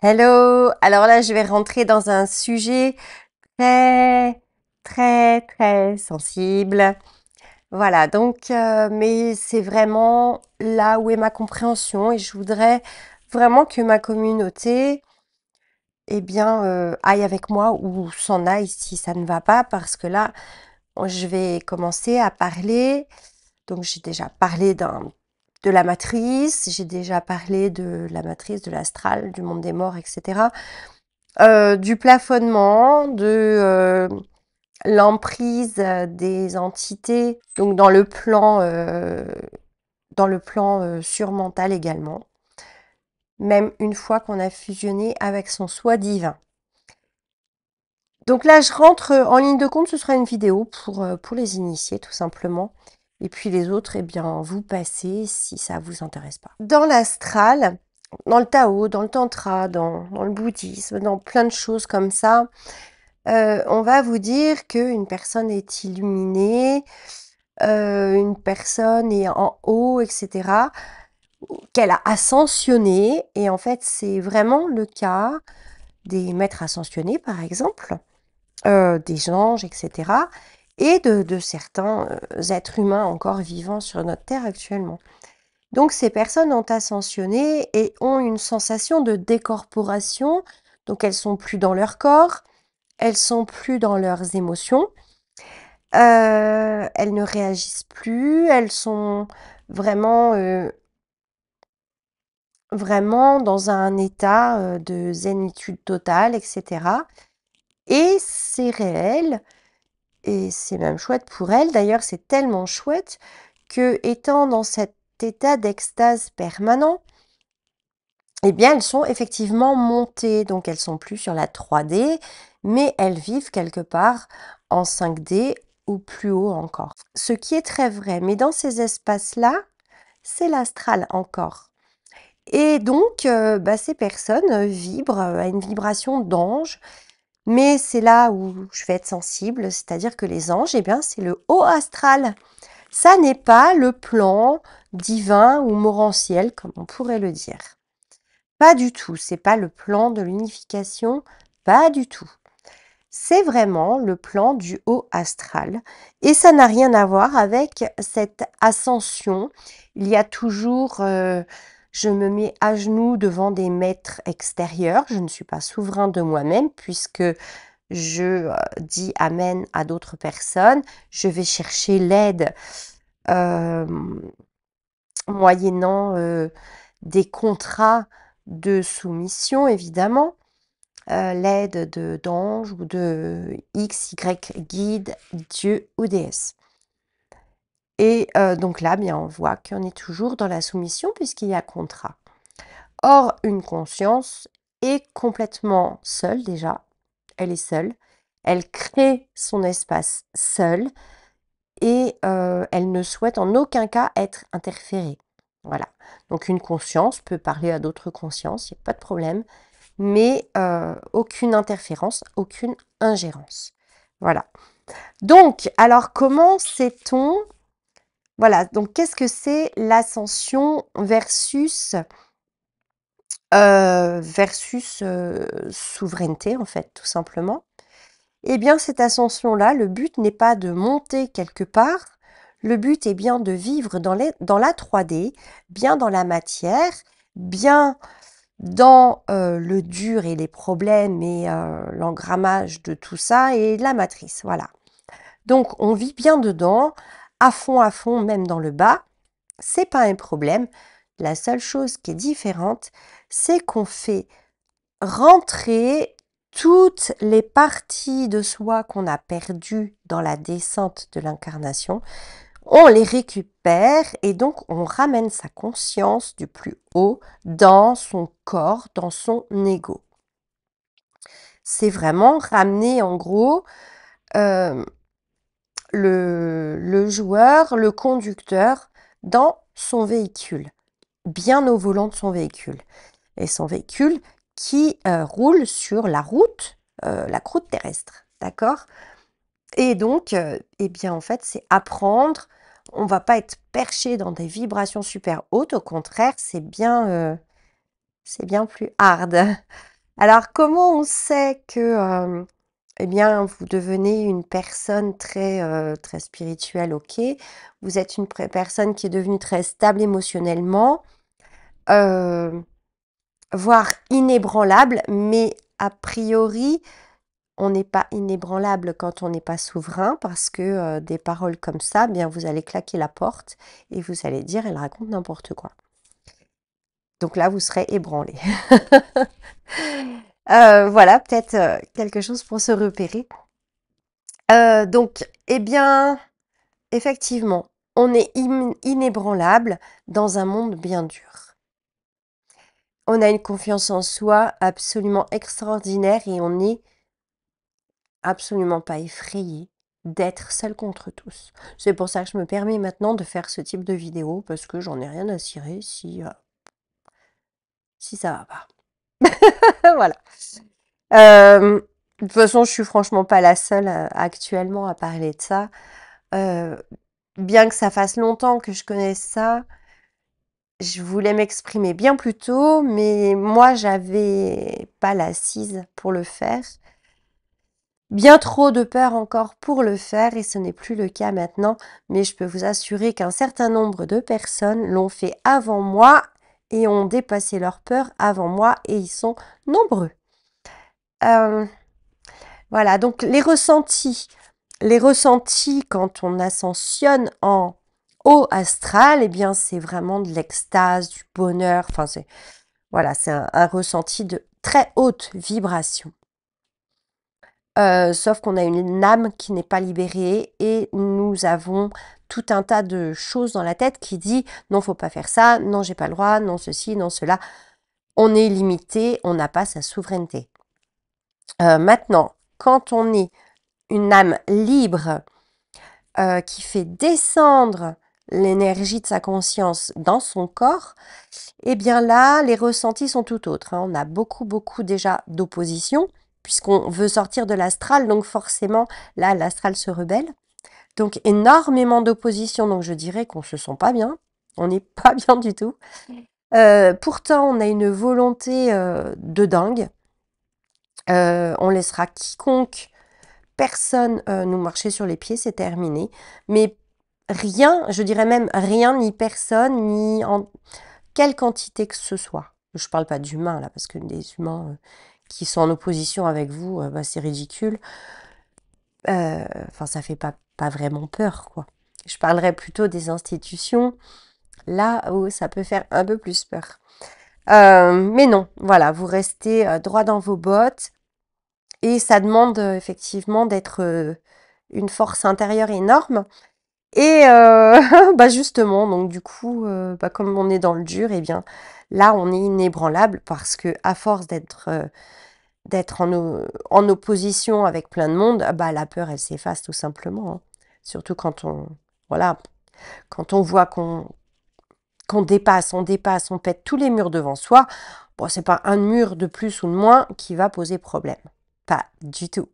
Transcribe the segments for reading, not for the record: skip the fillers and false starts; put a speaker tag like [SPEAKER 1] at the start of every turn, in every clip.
[SPEAKER 1] Hello! Alors là, je vais rentrer dans un sujet très, très sensible. Voilà, donc, mais c'est vraiment là où est ma compréhension et je voudrais vraiment que ma communauté, eh bien, aille avec moi ou s'en aille si ça ne va pas, parce que là, je vais commencer à parler. Donc, j'ai déjà parlé de la matrice, j'ai déjà parlé de la matrice, de l'astral, du monde des morts, etc. Du plafonnement, de l'emprise des entités, donc dans le plan surmental également, même une fois qu'on a fusionné avec son soi divin. Donc là, je rentre en ligne de compte, ce sera une vidéo pour les initiés, tout simplement. Et puis les autres, eh bien, vous passez si ça vous intéresse pas. Dans l'astral, dans le Tao, dans le Tantra, dans le bouddhisme, dans plein de choses comme ça, on va vous dire qu'une personne est illuminée, une personne est en haut, etc., qu'elle a ascensionné. Et en fait, c'est vraiment le cas des maîtres ascensionnés, par exemple, des anges, etc., et de certains êtres humains encore vivants sur notre Terre actuellement. Donc, ces personnes ont ascensionné et ont une sensation de décorporation. Donc, elles sont plus dans leur corps, elles sont plus dans leurs émotions. Elles ne réagissent plus, elles sont vraiment, vraiment dans un état, de zénitude totale, etc. Et c'est réel et c'est même chouette pour elles. D'ailleurs, c'est tellement chouette que, étant dans cet état d'extase permanent, eh bien, elles sont effectivement montées. Donc, elles sont plus sur la 3D, mais elles vivent quelque part en 5D ou plus haut encore. Ce qui est très vrai. Mais dans ces espaces-là, c'est l'astral encore. Et donc, ces personnes vibrent à une vibration d'ange. Mais c'est là où je vais être sensible, c'est-à-dire que les anges, eh bien, c'est le haut astral. Ça n'est pas le plan divin ou morantiel, comme on pourrait le dire. Pas du tout, c'est pas le plan de l'unification, pas du tout. C'est vraiment le plan du haut astral et ça n'a rien à voir avec cette ascension. Il y a toujours, je me mets à genoux devant des maîtres extérieurs, je ne suis pas souverain de moi-même puisque je dis amen à d'autres personnes, je vais chercher l'aide euh, moyennant des contrats de soumission évidemment, l'aide d'anges ou de X, Y guide, Dieu ou déesse. Et donc là, bien, on voit qu'on est toujours dans la soumission puisqu'il y a contrat. Or, une conscience est complètement seule déjà, elle est seule, elle crée son espace seule et elle ne souhaite en aucun cas être interférée. Voilà. Donc une conscience peut parler à d'autres consciences, il n'y a pas de problème, mais aucune interférence, aucune ingérence. Voilà. Donc, alors comment sait-on, voilà, donc qu'est-ce que c'est l'ascension versus, souveraineté, en fait, tout simplement? Eh bien, cette ascension-là, le but n'est pas de monter quelque part, le but est bien de vivre dans la 3D, bien dans la matière, bien dans le dur et les problèmes et l'engrammage de tout ça et la matrice, voilà. Donc, on vit bien dedans, à fond, même dans le bas, c'est pas un problème. La seule chose qui est différente, c'est qu'on fait rentrer toutes les parties de soi qu'on a perdues dans la descente de l'incarnation, on les récupère et donc on ramène sa conscience du plus haut dans son corps, dans son ego. C'est vraiment ramener en gros euh, le joueur, le conducteur dans son véhicule, bien au volant de son véhicule. Et son véhicule qui roule sur la croûte terrestre, d'accord? Et donc, eh bien, en fait, c'est apprendre. On va pas être perché dans des vibrations super hautes. Au contraire, c'est bien plus hard. Alors, comment on sait que, eh bien, vous devenez une personne très spirituelle, ok. Vous êtes une personne qui est devenue très stable émotionnellement, euh, voire inébranlable, mais a priori, on n'est pas inébranlable quand on n'est pas souverain, parce que des paroles comme ça, bien, vous allez claquer la porte et vous allez dire, elle raconte n'importe quoi. Donc là, vous serez ébranlé. Voilà, peut-être quelque chose pour se repérer. Donc, eh bien, effectivement, on est inébranlable dans un monde bien dur. On a une confiance en soi absolument extraordinaire et on n'est absolument pas effrayé d'être seul contre tous. C'est pour ça que je me permets maintenant de faire ce type de vidéo parce que j'en ai rien à cirer si ça va pas. Voilà. De toute façon, je suis franchement pas la seule actuellement à parler de ça. Euh, Bien que ça fasse longtemps que je connaisse ça, je voulais m'exprimer bien plus tôt, mais moi, j'avais pas l'assise pour le faire. Bien trop de peur encore pour le faire et ce n'est plus le cas maintenant, mais je peux vous assurer qu'un certain nombre de personnes l'ont fait avant moi et ont dépassé leur peur avant moi et ils sont nombreux. Euh, voilà, donc les ressentis quand on ascensionne en haut astral, eh bien c'est vraiment de l'extase, du bonheur, enfin c'est voilà, c'est un ressenti de très haute vibration. Sauf qu'on a une âme qui n'est pas libérée et nous avons tout un tas de choses dans la tête qui dit non, faut pas faire ça, non, j'ai pas le droit, non, ceci, non, cela. On est limité, on n'a pas sa souveraineté. Maintenant, quand on est une âme libre qui fait descendre l'énergie de sa conscience dans son corps, eh bien là, les ressentis sont tout autres. On a beaucoup déjà d'opposition, puisqu'on veut sortir de l'astral, donc forcément, là, l'astral se rebelle. Donc énormément d'opposition, donc je dirais qu'on se sent pas bien, on n'est pas bien du tout. Pourtant, on a une volonté de dingue. On laissera quiconque, personne nous marcher sur les pieds, c'est terminé. Mais rien, je dirais même rien, ni personne, ni en quelle quantité que ce soit. Je parle pas d'humains là, parce que des humains qui sont en opposition avec vous, bah, c'est ridicule. Enfin, ça fait pas vraiment peur, quoi. Je parlerais plutôt des institutions, là où ça peut faire un peu plus peur. Mais non, voilà, vous restez droit dans vos bottes et ça demande effectivement d'être une force intérieure énorme. Et bah justement, donc du coup, bah comme on est dans le dur, eh bien là on est inébranlable parce que à force d'être en opposition avec plein de monde, bah la peur elle s'efface tout simplement, hein. Surtout quand on voilà, quand on voit qu'on dépasse, on pète tous les murs devant soi. Bon, c'est pas un mur de plus ou de moins qui va poser problème, pas du tout.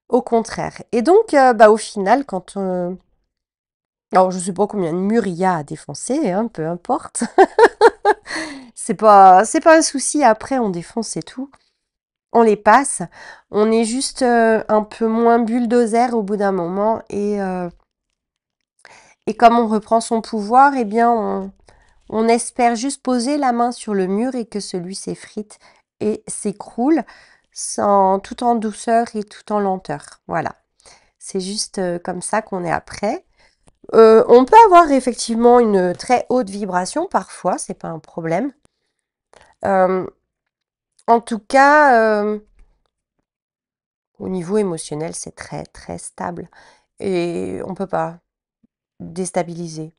[SPEAKER 1] Au contraire. Et donc, bah au final, quand alors, je sais pas combien de murs il y a à défoncer, hein, peu importe. C'est pas un souci. Après, on défonce et tout. On les passe. On est juste un peu moins bulldozer au bout d'un moment. Et comme on reprend son pouvoir, eh bien, on espère juste poser la main sur le mur et que celui s'effrite et s'écroule tout en douceur et tout en lenteur. Voilà. C'est juste comme ça qu'on est après. On peut avoir effectivement une très haute vibration parfois, c'est pas un problème. Euh, En tout cas, au niveau émotionnel, c'est très stable et on peut pas déstabiliser.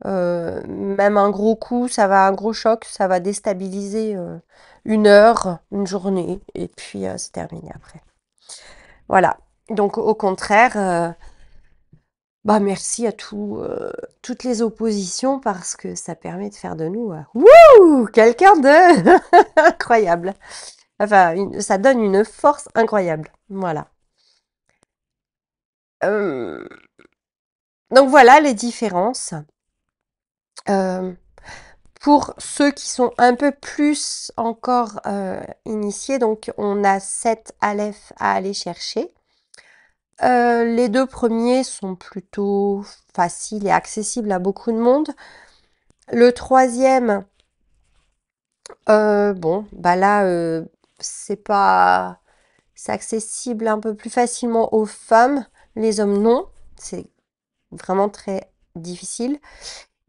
[SPEAKER 1] Même un gros coup, un gros choc, ça va déstabiliser une heure, une journée, et puis c'est terminé après. Voilà. Donc au contraire, bah merci à toutes les oppositions parce que ça permet de faire de nous quelqu'un de incroyable. Enfin, ça donne une force incroyable. Voilà. Euh, donc voilà les différences. Euh, Pour ceux qui sont un peu plus encore initiés, donc on a 7 aleph à aller chercher. Les 2 premiers sont plutôt faciles et accessibles à beaucoup de monde. Le troisième, bon, bah là, c'est pas, c'est accessible un peu plus facilement aux femmes, les hommes non, c'est vraiment très difficile.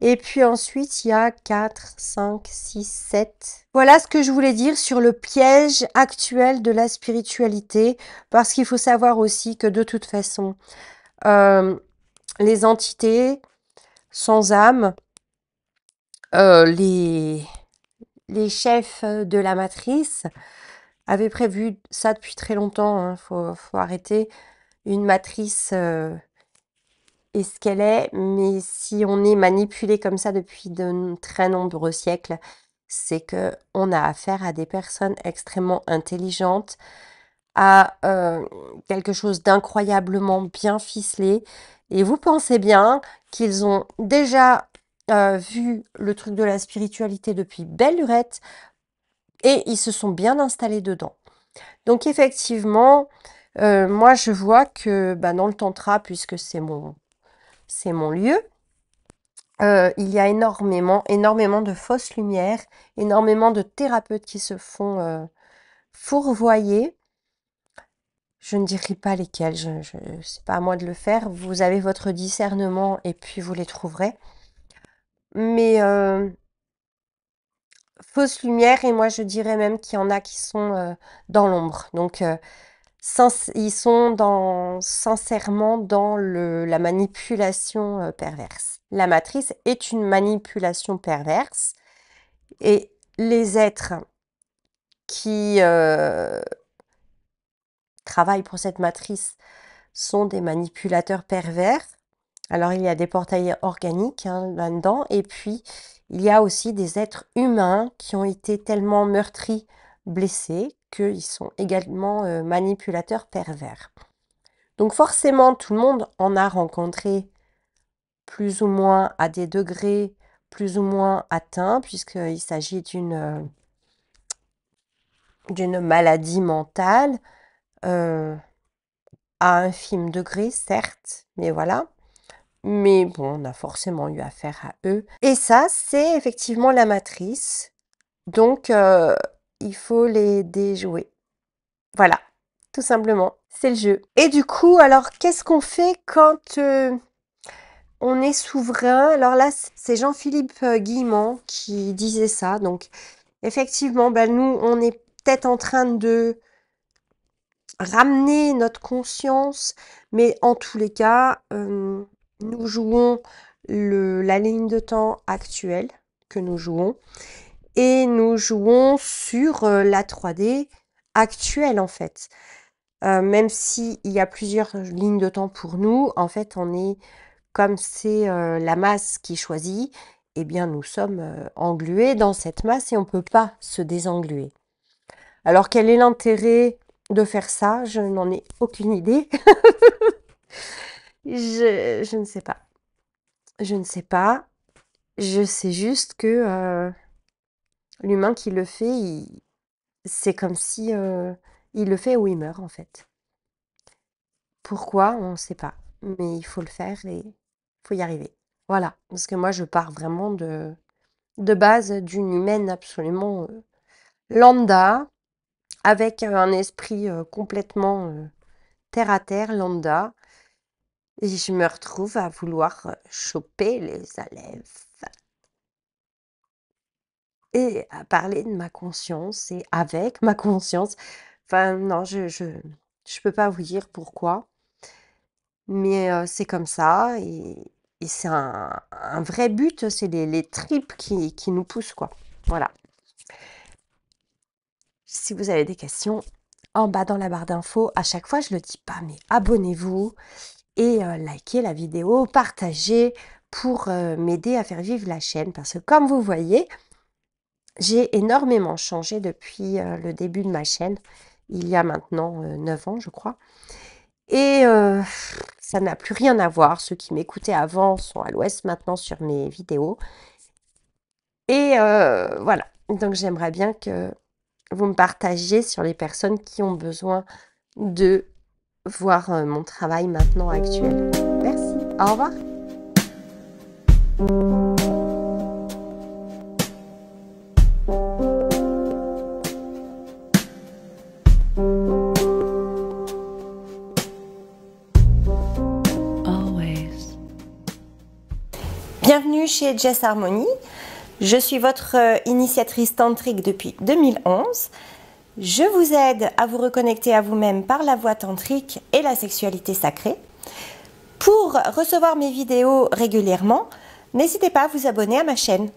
[SPEAKER 1] Et puis ensuite, il y a 4, 5, 6, 7. Voilà ce que je voulais dire sur le piège actuel de la spiritualité, parce qu'il faut savoir aussi que de toute façon, les entités sans âme, les chefs de la matrice avaient prévu ça depuis très longtemps, hein. Faut arrêter. Une matrice est ce qu'elle est, mais si on est manipulé comme ça depuis de très nombreux siècles, c'est que on a affaire à des personnes extrêmement intelligentes, à quelque chose d'incroyablement bien ficelé. Et vous pensez bien qu'ils ont déjà vu le truc de la spiritualité depuis belle lurette et ils se sont bien installés dedans. Donc effectivement, moi je vois que bah, dans le tantra, puisque c'est mon lieu, il y a énormément de fausses lumières, énormément de thérapeutes qui se font fourvoyer. Je ne dirai pas lesquels, c'est pas à moi de le faire. Vous avez votre discernement et puis vous les trouverez. Mais fausses lumières, et moi je dirais même qu'il y en a qui sont dans l'ombre. Donc ils sont sincèrement dans la manipulation perverse. La matrice est une manipulation perverse et les êtres qui travaillent pour cette matrice sont des manipulateurs pervers. Alors il y a des portails organiques hein, là-dedans et puis il y a aussi des êtres humains qui ont été tellement meurtris, blessés, qu'ils sont également manipulateurs pervers. Donc forcément, tout le monde en a rencontré plus ou moins à des degrés plus ou moins atteints, puisqu'il s'agit d'une maladie mentale, à infime degré, certes, mais voilà. Mais bon, on a forcément eu affaire à eux. Et ça, c'est effectivement la matrice. Donc, il faut les déjouer. Voilà, tout simplement. C'est le jeu. Et du coup, alors, qu'est-ce qu'on fait quand on est souverain? Alors là, c'est Jean-Philippe Guillemant qui disait ça. Donc, effectivement, ben, nous, on est peut-être en train de ramener notre conscience, mais en tous les cas, nous jouons la ligne de temps actuelle que nous jouons et nous jouons sur la 3D actuelle en fait. Même s'il y a plusieurs lignes de temps pour nous, en fait, on est comme c'est la masse qui choisit, eh bien, nous sommes englués dans cette masse et on ne peut pas se désengluer. Alors, quel est l'intérêt de faire ça? Je n'en ai aucune idée. Je ne sais pas. Je ne sais pas. Je sais juste que l'humain qui le fait, c'est comme si il le fait ou il meurt en fait. Pourquoi? On ne sait pas. Mais il faut le faire et il faut y arriver. Voilà. Parce que moi, je pars vraiment de base d'une humaine absolument lambda, avec un esprit complètement terre à terre, lambda. Et je me retrouve à vouloir choper les aleph et à parler de ma conscience et avec ma conscience. Enfin, non, je peux pas vous dire pourquoi, mais c'est comme ça et c'est un vrai but, c'est les tripes qui nous poussent, quoi. Voilà. Si vous avez des questions, en bas dans la barre d'infos, à chaque fois, je le dis pas, mais abonnez-vous et likez la vidéo, partagez pour m'aider à faire vivre la chaîne parce que comme vous voyez, j'ai énormément changé depuis le début de ma chaîne, il y a maintenant 9 ans, je crois. Et ça n'a plus rien à voir. Ceux qui m'écoutaient avant sont à l'ouest maintenant sur mes vidéos. Et voilà, donc j'aimerais bien que vous me partagiez sur les personnes qui ont besoin de voir mon travail maintenant actuel. Merci, au revoir. Bienvenue chez Jess Harmony. Je suis votre initiatrice tantrique depuis 2011. Je vous aide à vous reconnecter à vous-même par la voie tantrique et la sexualité sacrée. Pour recevoir mes vidéos régulièrement, n'hésitez pas à vous abonner à ma chaîne.